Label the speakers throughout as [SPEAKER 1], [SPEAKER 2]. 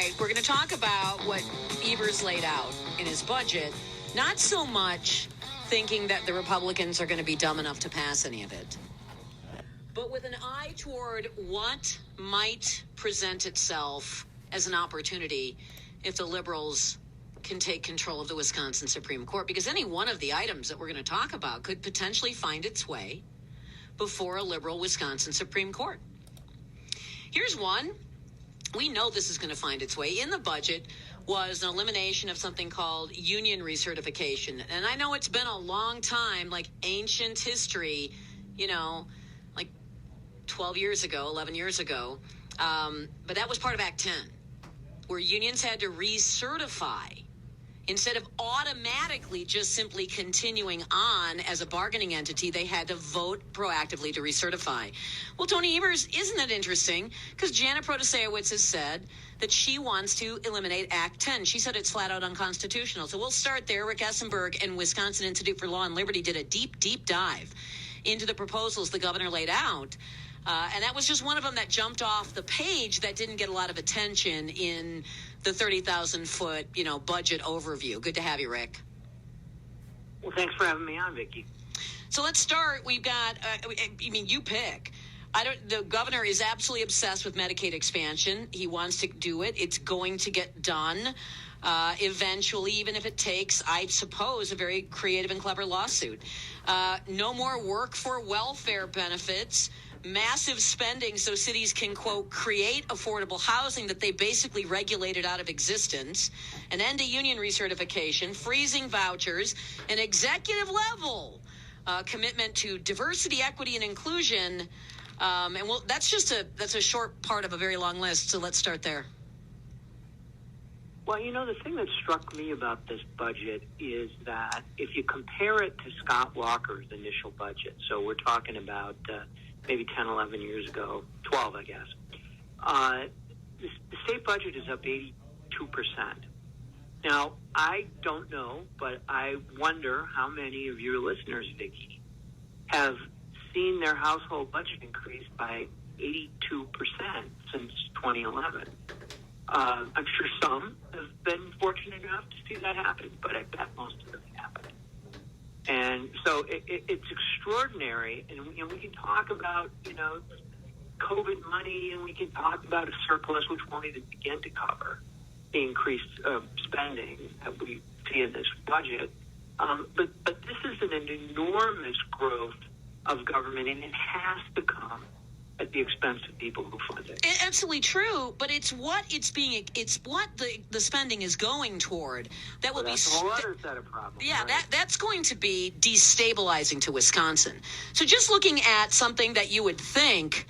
[SPEAKER 1] right, we're going to talk about what Evers laid out in his budget. Not so much thinking that the Republicans are going to be dumb enough to pass any of it, but with an eye toward what might present itself as an opportunity if the liberals can take control of the Wisconsin Supreme Court, because any one of the items that we're going to talk about could potentially find its way before a liberal Wisconsin Supreme Court. Here's one. We know this is going to find its way. In the budget was an elimination of something called union recertification. And I know it's been a long time, like ancient history, like 12 years ago, 11 years ago. But that was part of Act 10, where unions had to recertify instead of automatically just simply continuing on as a bargaining entity. They had to vote proactively to recertify. Well, Tony Evers, isn't that interesting? Because Janet Protasewicz has said that she wants to eliminate Act 10. She said it's flat out unconstitutional. So we'll start there. Rick Esenberg and Wisconsin Institute for Law and Liberty did a deep, deep dive into the proposals the governor laid out. And that was just one of them that jumped off the page that didn't get a lot of attention in the 30,000-foot, budget overview. Good to have you, Rick.
[SPEAKER 2] Well, thanks for having me on, Vicki.
[SPEAKER 1] So let's start. We've got, you pick. The governor is absolutely obsessed with Medicaid expansion. He wants to do it. It's going to get done eventually, even if it takes, I suppose, a very creative and clever lawsuit. No more work for welfare benefits. Massive spending so cities can, quote, create affordable housing that they basically regulated out of existence, an end to union recertification, freezing vouchers, an executive level commitment to diversity, equity, and inclusion. That's a short part of a very long list. So let's start there.
[SPEAKER 2] Well, the thing that struck me about this budget is that if you compare it to Scott Walker's initial budget, so we're talking about maybe 10, 11 years ago, 12, I guess. The state budget is up 82%. Now, I don't know, but I wonder how many of your listeners, Vicki, have seen their household budget increase by 82% since 2011. I'm sure some have been fortunate enough to see that happen, but I bet most of them haven't. And so it's extraordinary, and we can talk about, COVID money, and we can talk about a surplus, which won't even begin to cover the increased spending that we see in this budget. But this is an enormous growth of government, and it has to come at the expense of people who fund it.
[SPEAKER 1] Absolutely true, but it's what the spending is going toward that will
[SPEAKER 2] that's a whole other set of problems.
[SPEAKER 1] Yeah,
[SPEAKER 2] right?
[SPEAKER 1] that's going to be destabilizing to Wisconsin. So just looking at something that you would think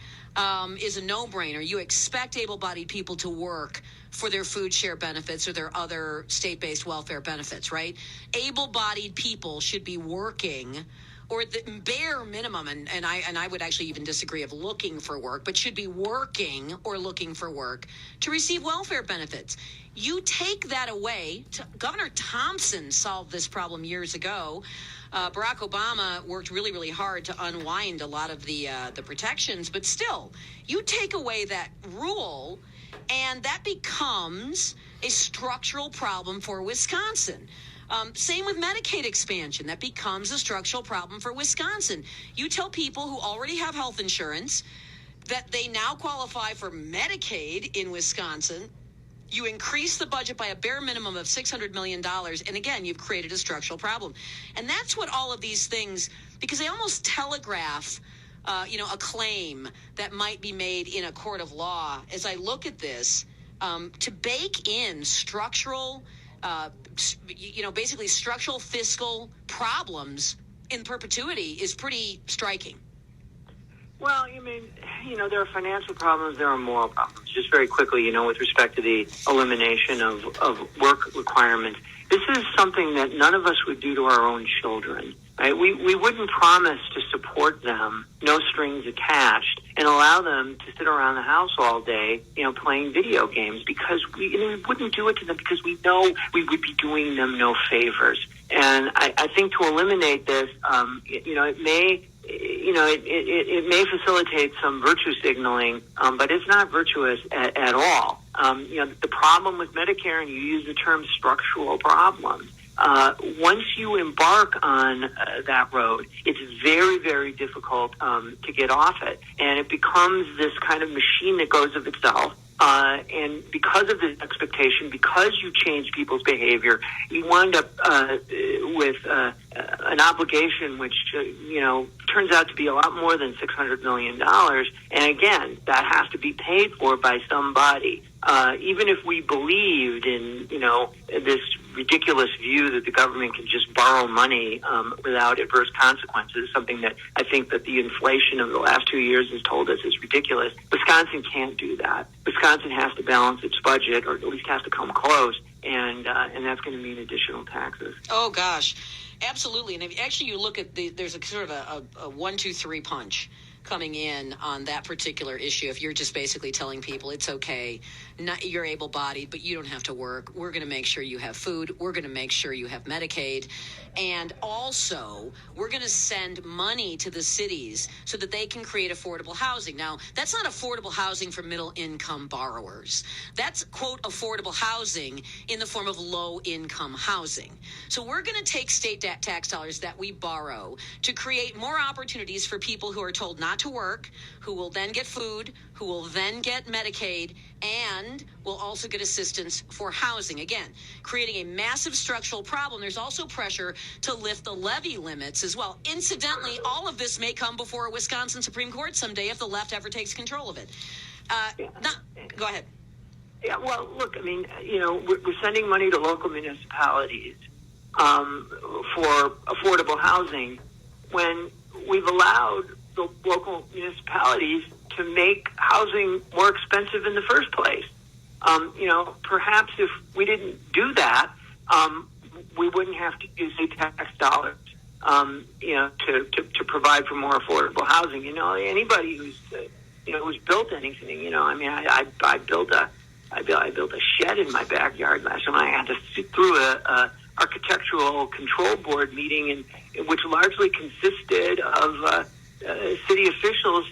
[SPEAKER 1] is a no-brainer, you expect able-bodied people to work for their food share benefits or their other state-based welfare benefits, right? Able-bodied people should be working, or the bare minimum, and I would actually even disagree of looking for work, but should be working or looking for work to receive welfare benefits. You take that away. Governor Thompson solved this problem years ago. Barack Obama worked really, really hard to unwind a lot of the protections, but still, you take away that rule, and that becomes a structural problem for Wisconsin. Same with Medicaid expansion. That becomes a structural problem for Wisconsin. You tell people who already have health insurance that they now qualify for Medicaid in Wisconsin. You increase the budget by a bare minimum of $600 million. And again, you've created a structural problem. And that's what all of these things, because they almost telegraph, a claim that might be made in a court of law. As I look at this, to bake in structural basically structural fiscal problems in perpetuity is pretty striking.
[SPEAKER 2] Well, there are financial problems, there are moral problems. Just very quickly, with respect to the elimination of work requirements, this is something that none of us would do to our own children. Right? We wouldn't promise to support them, no strings attached, and allow them to sit around the house all day, playing video games, because we wouldn't do it to them because we know we would be doing them no favors. And I think to eliminate this, it may it may facilitate some virtue signaling, but it's not virtuous at all. The problem with Medicare, and you use the term structural problems, once you embark on that road, it's very, very difficult to get off it. And it becomes this kind of machine that goes of itself. And because of this expectation, because you change people's behavior, you wind up with an obligation which, turns out to be a lot more than $600 million. And again, that has to be paid for by somebody. Even if we believed in, this ridiculous view that the government can just borrow money without adverse consequences, something that I think that the inflation of the last 2 years has told us is ridiculous. Wisconsin can't do that. Wisconsin has to balance its budget, or at least has to come close, and that's going to mean additional taxes.
[SPEAKER 1] Oh, gosh. Absolutely. And if actually you look at there's a sort of a 1, 2, 3 punch coming in on that particular issue. If you're just basically telling people it's okay, you're able-bodied, but you don't have to work. We're going to make sure you have food. We're going to make sure you have Medicaid. And also, we're going to send money to the cities so that they can create affordable housing. Now, that's not affordable housing for middle-income borrowers. That's, quote, affordable housing in the form of low-income housing. So we're going to take state tax dollars that we borrow to create more opportunities for people who are told not to work, who will then get food, who will then get Medicaid, and will also get assistance for housing. Again, creating a massive structural problem. There's also pressure to lift the levy limits as well. Incidentally, all of this may come before a Wisconsin Supreme Court someday if the left ever takes control of it. Go ahead.
[SPEAKER 2] Yeah, well, look, I mean, we're sending money to local municipalities for affordable housing when we've allowed the local municipalities to make housing more expensive in the first place. Perhaps if we didn't do that, we wouldn't have to use the tax dollars, to provide for more affordable housing. Anybody who's built anything, I built a shed in my backyard last time. I had to sit through a architectural control board meeting, which largely consisted of city officials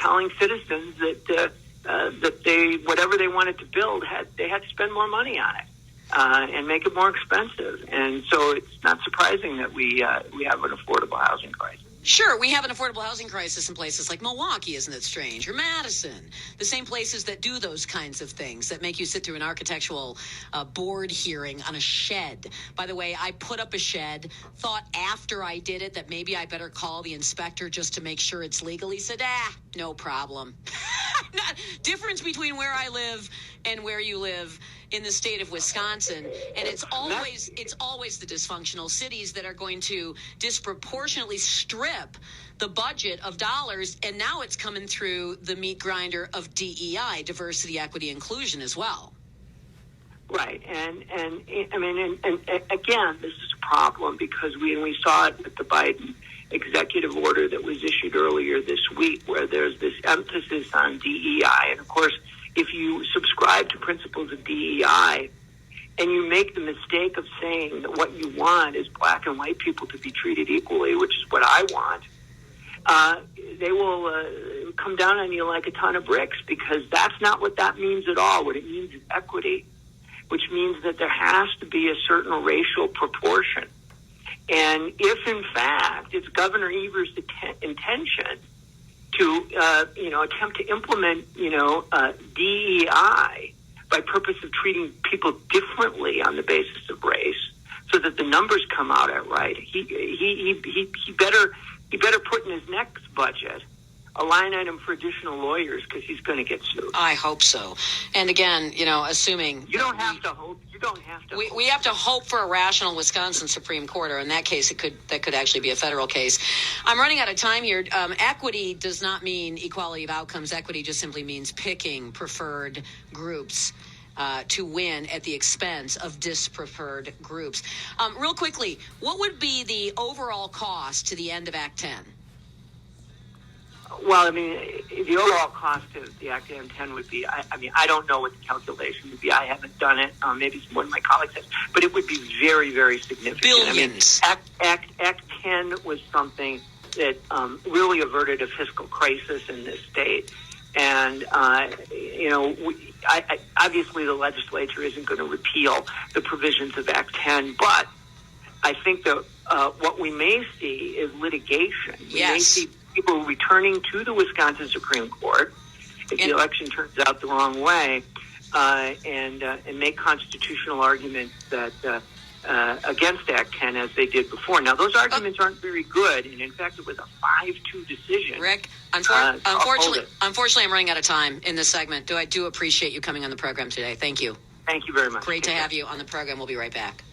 [SPEAKER 2] telling citizens that they whatever they wanted to build they had to spend more money on it and make it more expensive. And so it's not surprising that we have an affordable housing crisis.
[SPEAKER 1] Sure, we have an affordable housing crisis in places like Milwaukee, isn't it strange? Or Madison, the same places that do those kinds of things, that make you sit through an architectural board hearing on a shed. By the way, I put up a shed, thought after I did it that maybe I better call the inspector just to make sure it's legal. He said, no problem. Difference between where I live and where you live in the state of Wisconsin, and it's always the dysfunctional cities that are going to disproportionately strip the budget of dollars, and now it's coming through the meat grinder of DEI, diversity, equity, inclusion as well.
[SPEAKER 2] Right, and again, this is a problem because we saw it with the Biden executive order that was issued earlier this week, where there's this emphasis on DEI, and of course, if you subscribe to principles of DEI and you make the mistake of saying that what you want is black and white people to be treated equally, which is what I want, they will come down on you like a ton of bricks, because that's not what that means at all. What it means is equity, which means that there has to be a certain racial proportion. And if, in fact, it's Governor Evers' intention to, attempt to implement, DEI by purpose of treating people differently on the basis of race, so that the numbers come out at right, he better put in his next budget a line item for additional lawyers, because he's going to get sued.
[SPEAKER 1] I hope so. And again, assuming
[SPEAKER 2] you don't have to hope.
[SPEAKER 1] We have to hope for a rational Wisconsin Supreme Court, or in that case, that could actually be a federal case. I'm running out of time here. Equity does not mean equality of outcomes. Equity just simply means picking preferred groups to win at the expense of dispreferred groups. Real quickly, what would be the overall cost to the end of Act 10?
[SPEAKER 2] Well, the overall cost of the Act 10 would be, I don't know what the calculation would be. I haven't done it. Maybe one of my colleagues has. But it would be very, very significant.
[SPEAKER 1] Billions.
[SPEAKER 2] Act 10 was something it really averted a fiscal crisis in this state. And, obviously the legislature isn't going to repeal the provisions of Act 10, but I think that what we may see is litigation. We may see people returning to the Wisconsin Supreme Court if the election turns out the wrong way, and make constitutional arguments that against Act 10 as they did before. Now, those arguments aren't very good, and in fact, it was a 5-2 decision.
[SPEAKER 1] Rick, unfortunately, I'm running out of time in this segment. I do appreciate you coming on the program today. Thank you.
[SPEAKER 2] Thank you very much.
[SPEAKER 1] Great to have you on the program. We'll be right back.